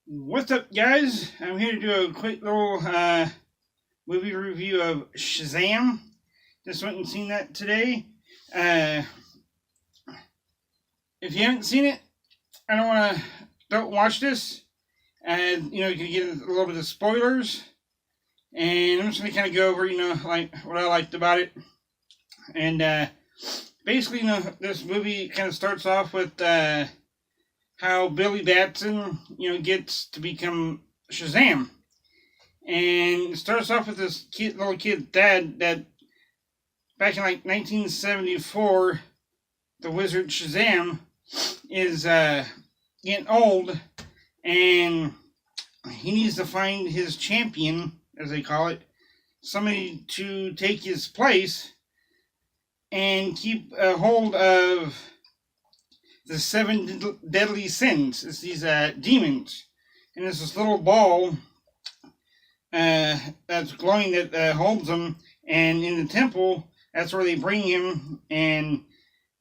What's up, guys? I'm here to do a quick little movie review of Shazam. Just went and seen that today. Uh, if you haven't seen it, I don't watch this. You can get a little bit of spoilers, and I'm just gonna kind of go over, like what I liked about it. And basically, this movie kind of starts off with how Billy Batson, gets to become Shazam. And it starts off with this little kid, Thad, that back in like 1974, the wizard Shazam is getting old, and he needs to find his champion, as they call it, somebody to take his place and keep a hold of the seven deadly sins. It's these demons, and there's this little ball that's glowing that holds them, and in the temple, that's where they bring him. And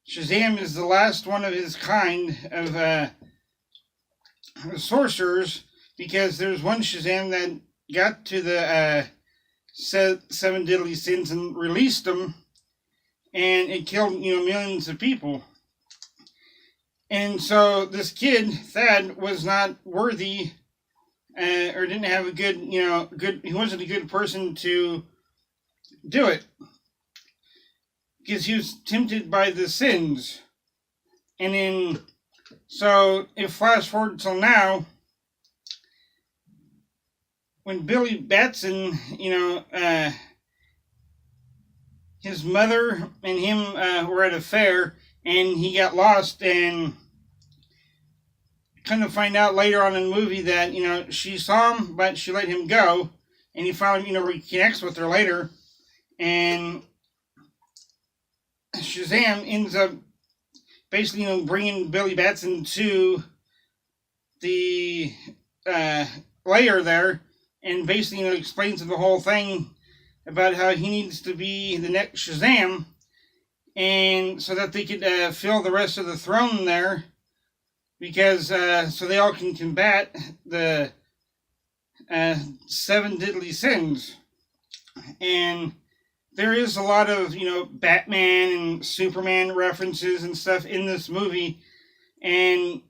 Shazam is the last one of his kind of sorcerers, because there's one Shazam that got to the seven deadly sins and released them, and it killed millions of people. And so this kid, Thad, was not worthy, or didn't have a good, he wasn't a good person to do it, because he was tempted by the sins. And then, so if flash forward till now, when Billy Batson, his mother and him were at a fair, and he got lost, and kind of find out later on in the movie that, she saw him, but she let him go, and he finally, reconnects with her later, and Shazam ends up basically, bringing Billy Batson to the lair there, and basically, explains the whole thing about how he needs to be the next Shazam, and so that they could fill the rest of the throne there, because so they all can combat the seven deadly sins. And there is a lot of Batman and Superman references and stuff in this movie, and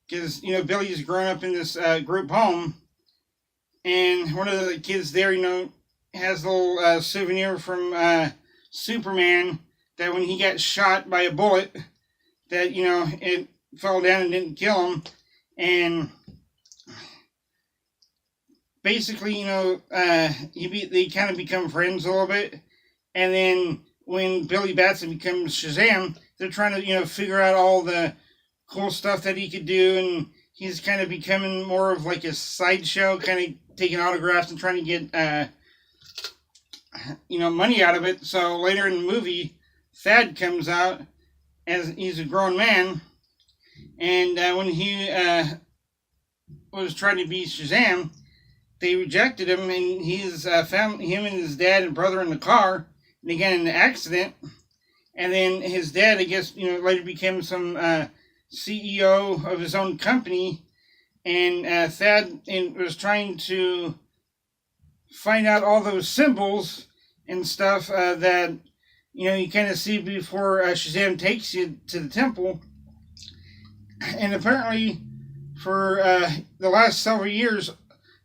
because Billy's grown up in this group home, and one of the kids there has a little souvenir from Superman, that when he got shot by a bullet, that it fell down and didn't kill him. And basically they kind of become friends a little bit. And then when Billy Batson becomes Shazam, they're trying to figure out all the cool stuff that he could do, and he's kind of becoming more of like a sideshow, kind of taking autographs and trying to get money out of it. So later in the movie, Thad comes out as he's a grown man, and when he was trying to be Shazam, they rejected him, and he's found him and his dad and brother in the car, and they got in an accident. And then his dad, I guess, later became some CEO of his own company, and Thad was trying to find out all those symbols and stuff that you kind of see before Shazam takes you to the temple. And apparently, for the last several years,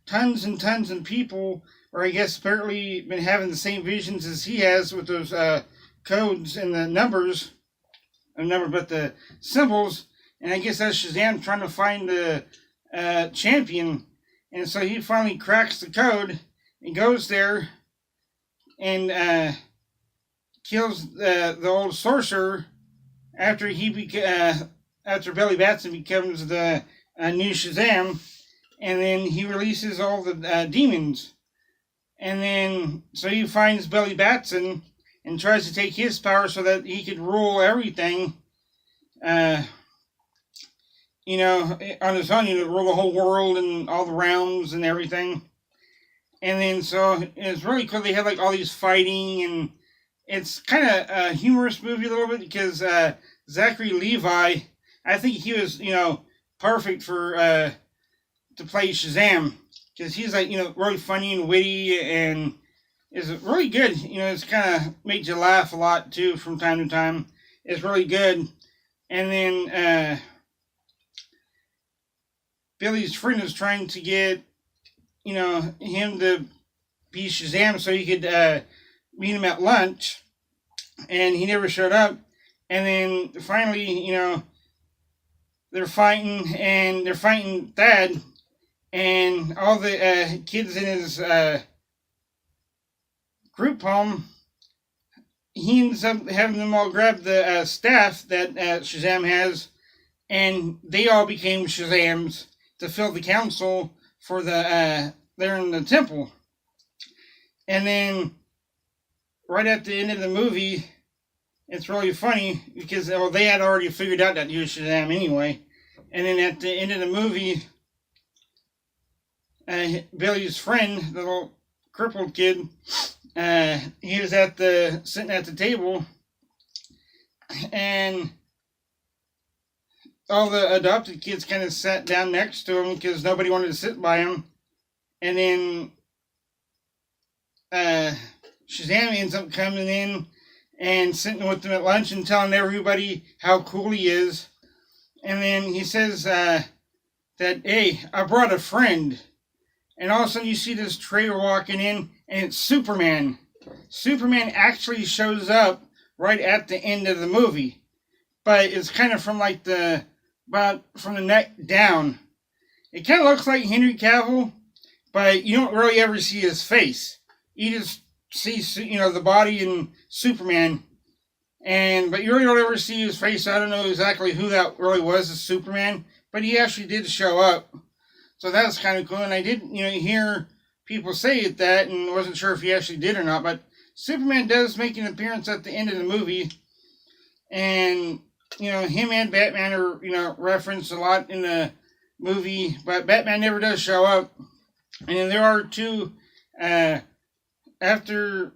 tons and tons of people, or I guess apparently, been having the same visions as he has with those codes and the numbers, but the symbols. And I guess that's Shazam trying to find the champion. And so he finally cracks the code and goes there and kills the old sorcerer after after Billy Batson becomes the new Shazam, and then he releases all the demons. And then so he finds Billy Batson and tries to take his power so that he could rule everything, on his own, rule the whole world and all the realms and everything. And then so it's really cool. They have like all these fighting, and it's kind of a humorous movie a little bit, because Zachary Levi, I think he was, perfect for to play Shazam, because he's like, really funny and witty, and is really good. It's kind of makes you laugh a lot too from time to time. It's really good. And then Billy's friend is trying to get him to be Shazam so he could meet him at lunch, and he never showed up. And then finally, they're fighting, and they're fighting Thad, and all the kids in his group home. He ends up having them all grab the staff that Shazam has, and they all became Shazams to fill the council for the there in the temple. And then right at the end of the movie, it's really funny because they had already figured out that he was Shazam anyway. And then at the end of the movie, Billy's friend, the little crippled kid, he was sitting at the table, and all the adopted kids kind of sat down next to him because nobody wanted to sit by him. And then Shazam ends up coming in and sitting with them at lunch and telling everybody how cool he is. And then he says that, hey, I brought a friend. And all of a sudden you see this trailer walking in, and it's Superman. Superman actually shows up right at the end of the movie. But it's kind of from from the neck down. It kind of looks like Henry Cavill, but you don't really ever see his face. You just see, the body in Superman. But you really don't ever see his face. I don't know exactly who that really was as Superman, but he actually did show up. So that's kind of cool. And I did, hear people say that, and wasn't sure if he actually did or not. But Superman does make an appearance at the end of the movie. And, him and Batman are, referenced a lot in the movie. But Batman never does show up. And then there are two after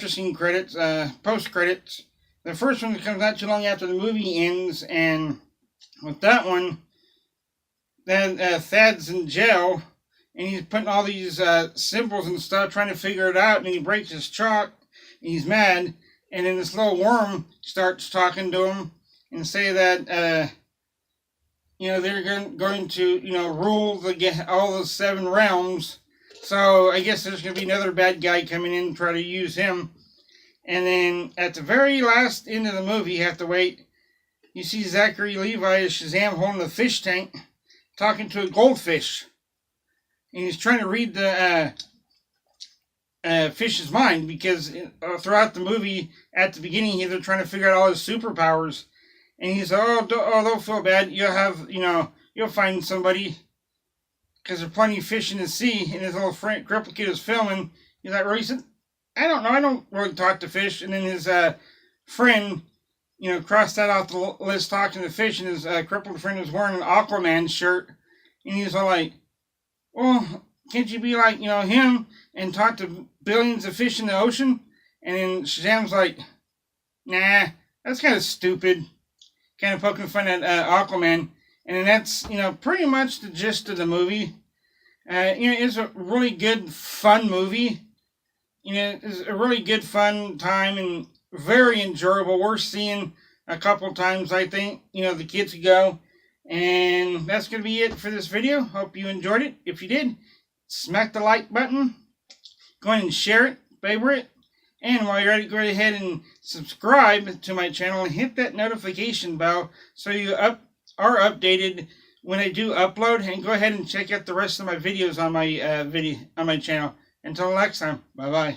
scene credits, post credits. The first one comes not too long after the movie ends. And with that one, then Thad's in jail, and he's putting all these symbols and stuff, trying to figure it out, and he breaks his chalk, and he's mad, and then this little worm starts talking to him and say that, they're going to, rule all the 7 realms. So I guess there's going to be another bad guy coming in and try to use him. And then at the very last end of the movie, you have to wait, you see Zachary Levi as Shazam holding a fish tank, talking to a goldfish, and he's trying to read the fish's mind, because throughout the movie, at the beginning, they're trying to figure out all his superpowers, and he's like, don't feel bad, you'll have, you'll find somebody, because there's plenty of fish in the sea. And his little friend, crippled kid, is filming. He's like, really? He said, I don't know, I don't really talk to fish. And then his friend, crossed that off the list, talking to fish, and his crippled friend was wearing an Aquaman shirt. And he's all like, well, can't you be like, him and talk to billions of fish in the ocean? And then Shazam's like, nah, that's kind of stupid. Kind of poking fun at Aquaman. And then that's, pretty much the gist of the movie. It's a really good, fun movie. It's a really good, fun time, and very enjoyable. Worth seeing a couple times, I think. The kids could go. And that's going to be it for this video. Hope you enjoyed it. If you did, smack the like button. Go ahead and share it, favorite. And while you're at it, go ahead and subscribe to my channel and hit that notification bell so you are updated when I do upload. And go ahead and check out the rest of my videos on my channel. Until next time, bye bye.